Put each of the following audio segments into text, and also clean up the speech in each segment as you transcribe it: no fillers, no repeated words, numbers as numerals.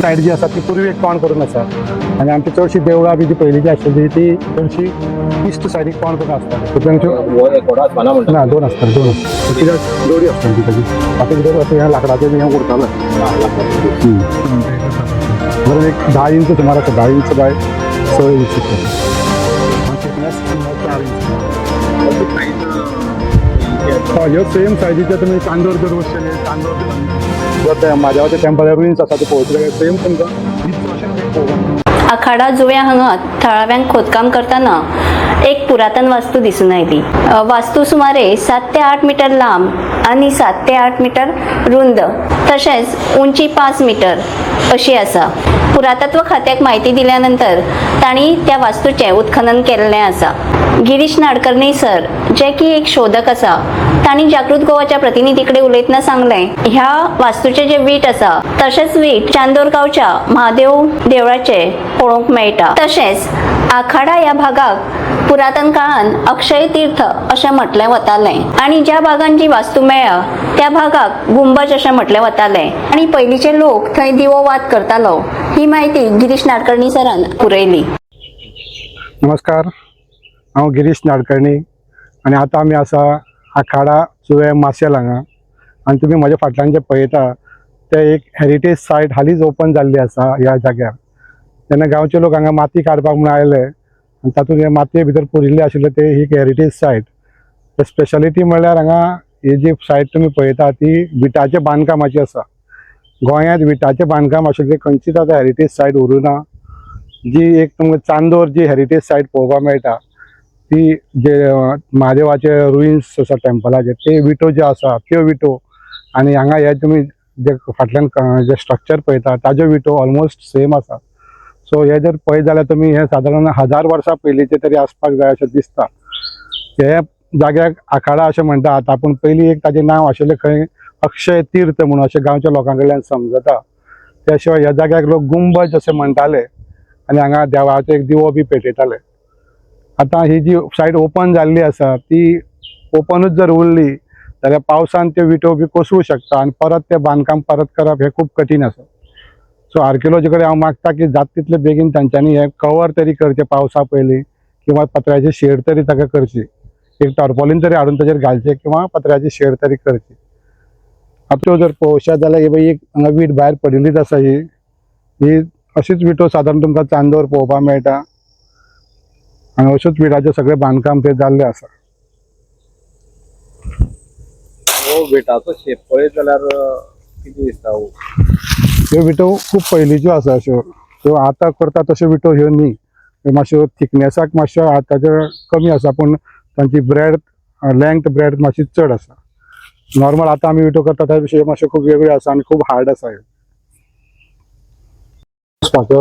Said जी आसा ती पूर्वी एक तोंड करून आसा आनी आमची चडशी देवळां बी जी पयलींची आशिल्ली ती चडशी इस्ट सायडीक तोंड करून आसताली. ना दोन आसताली दोन कित्याक दोरी आसताली ती ताजी आता कितें अशें ह्या लाकडाचें बी हें उरतालें. बरें एक 10 इंच सुमार आसा 10 inch by 6 inch thickness 4 inch. ह्यो सेम सायजीचे तुमी चांदोर जर वचतले चांदोर जर ते म्हादेवाचे टेंपल रुइन्स आसा ते पळयतले सेम तुमकां अशें पळोवंक. आखाडा जुव्या हांगा थळाव्यांक खोदकाम करताना एक पुरातन वास्तू दिसून आयली. वास्तू सुमारे 7 ते 8 मीटर लांब आणि 7 ते 8 मीटर रुंद तशेंच उंची 5 मीटर अशी आसा. पुरातत्व खात्याक माहिती दिल्यानंतर तांणी त्या वास्तूचे उत्खनन केल्लें आसा. गिरीश नाडकर्णी सर जे की एक शोधक आसा तांणी जागृत गोवाच्या प्रतिनिधी कडेन उलयतना सांगलें ह्या वास्तूचे जे वीट आसा तशेंच वीट चांदोर गांवच्या महादेव देवळाचे पळोवंक मेळटा. तशेंच आखाडा ह्या भागाक पुरातन काळान अक्षय तीर्थ अशें म्हटलें वतालें आनी ज्या भागान जी वास्तू मेळ्ळा त्या भागाक गुंबज अशें म्हटलें वतालें आनी पयलींचे लोक थंय दिवो वाद करतालो. ही माहिती गिरीश नाडकर्णी सरान पुरयली. नमस्कार, हांव गिरीश नाडकर्णी आनी आतां आमी आसा आखाडा जुव्या माशेल हांगा आनी तुमी म्हज्या फाटल्यान जे पळयता ते एक हेरिटेज सायट हालींच ओपन जाल्ली आसा ह्या जाग्यार. तेन्ना गांवचे लोक हांगा माती काडपाक म्हूण आयले आनी तातूंत हे मातये भितर पुरिल्ले आशिल्ले ते ही एक हेरिटेज सायट. स्पेशालिटी म्हणल्यार हांगा ही जी सायट तुमी पळयता ती विटाचे बांदकामाची आसा. गोंयांत विटाचें बांदकाम आशिल्लें खंयचीच आतां हेरिटेज सायट उरूना. जी एक तुमकां चांदोर जी हेरिटेज सायट पळोवपाक मेळटा ती जे महादेवाचे रुइन्स आसा टेंपलाचे ते विटो जे आसा त्यो विटो आनी हांगा हे तुमी जे फाटल्यान जे स्ट्रक्चर पळयता ताज्यो विटो ऑलमोस्ट सेम आसा. सो हे जर पळयत जाल्यार तुमी हे सादारण 1000 वर्सां पयलींचे तरी आसपाक जाय अशें दिसता. हे जाग्याक आखाडा अशें म्हणटात आपूण पयलीं एक ताजें नांव आशिल्लें खंय अक्षय तीर्थ म्हणून अशें गांवच्या लोकां कडल्यान समजता. त्या शिवाय ह्या जाग्याक लोक गुंबज अशें म्हणटाले आनी हांगा देवाचो एक दिवो बी पेटयताले. आतां ही जी सायट ओपन जाल्ली आसा ती ओपनूच जर उरली जाल्यार पावसान त्यो विटो बी कोसळूं शकता आनी परत तें बांदकाम परत करप हें खूब कठीण आसा. सो आर्किओलॉजी कडेन हांव मागता की जाता तितले बेगीन तांच्यांनी हें कवर तरी करचें पावसा पयलीं किंवा पत्र्याची शेड तरी ताका करची. एक टार्पोलीन तरी हाडून ताचेर घालचें किंवा पत्र्याची शेड तरी करची. आतां जर पळोवश्यात जाल्यार ही पळय एक हांगा वीट भायर पडिल्लीच आसा. ही अशीच विटो सादारण तुमकां चांदोर पळोवपाक मेळटा आनी अश्योच विटाचे सगळे बांदकाम ते जाल्ले आसा. विटाचो शेप पळयत जाल्यार कितें दिसता? ह्यो विटो खूब पयलींच्यो आसा अश्यो. त्यो आतां करता तश्यो विटो ह्यो न्ही. ह्यो मातश्यो थिकनेसाक मातश्यो आतांच्यो कमी आसा पूण तांची लेंथ ब्रेड मातशी चड आसा. नॉर्मल आतां आमी विटो करता त्या विशयी मातश्यो खूब वेगळ्यो आसा आनी खूब हार्ड आसा ह्यो.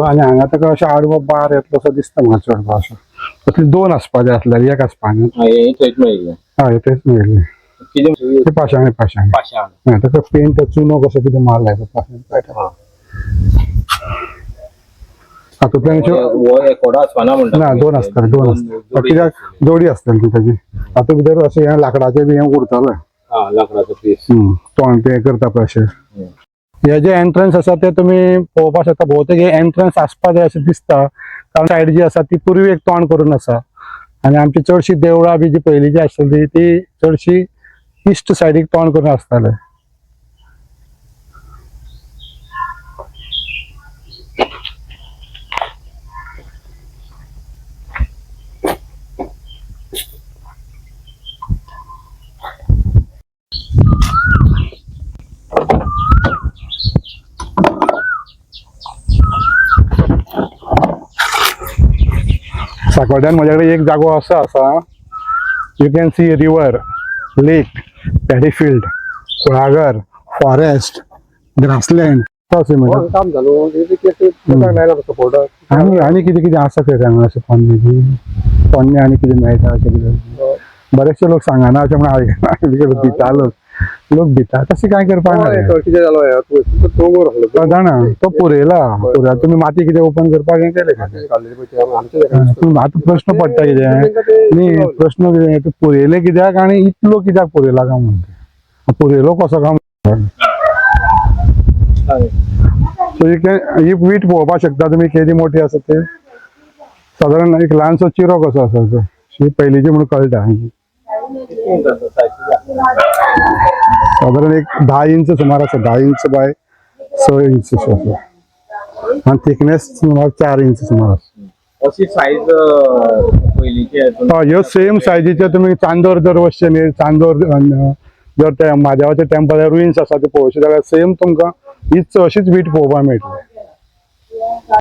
आनी हांगा ताका अशें आडवो बार येतलो असो दिसता म्हाका चड असो. तातूंत 2 आसपा जाय आसले एक आसपा न्ही. हय तेच मेळिल्लें. ते पाशाणी ताका पेंट चुनो कसो कितें मारलाय तो पाशाणी. हातूंतल्यान ना 2 आसताले 2 आसता कित्याक जोडी आसताली ती ताजी. तातूंत भितर अशें हें लाकडाचें बी हें उरतालें. लाकडाचो पीस तोंड ते करता पळय अशें. हे जे एंट्रन्स आसा ते तुमी पळोवपाक शकता. भोवतेक हे एंट्रन्स आसपा जाय अशें दिसता कारण सायड जी आसा ती पूर्वी एक तोंड करून आसा आनी आमची चडशी देवळां बी जी पयलींची आशिल्ली ती चडशी इस्ट सायडीक तोंड करून आसताले. साकोड्यान म्हजे कडेन एक जागो असो आसा. You can see river, lake, paddy field, कुळागर, फॉरेस्ट, ग्रासलँड आनी कितें कितें आसा खंय हांगा अशें पोन्ने आनी कितें मेळटा अशें कितें. बरेचशे लोक सांगना अशें म्हण आयकना भिता लोक भिता तशें कांय करपाक जाणा तो पुरयला. तुमी माती कितें ओपन करपाक हें केलें आतां प्रश्न पडटा कितें न्ही. प्रश्न कितें पुरयलें कित्याक आनी इतलो कित्याक पुरयला काय म्हणटा. पुरयलो कसो काय सो ही वीट पळोवपाक शकता तुमी केदी मोठी आसा ते सादारण एक ल्हानसो चिरो कसो आसा तो ही पयलींची म्हणून कळटा कितून जाता सायजीक? साधारण एक 10 इंच सुमार आसा 10 इंच बाय 6 इंच असो आसा आणि थिकनेस सुमार 4 इंच सुमार आसा अशी सायज पयलींची हेतून ह्यो सेम सायजीचे तुमी चांदोर जर वचचे न्ही चांदोर जर ते म्हादेवाचे टेंपल रुइन्स आसा ते पळोवचे जाल्यार सेम तुमकां हीच अशीच वीट पळोवपाक मेळटली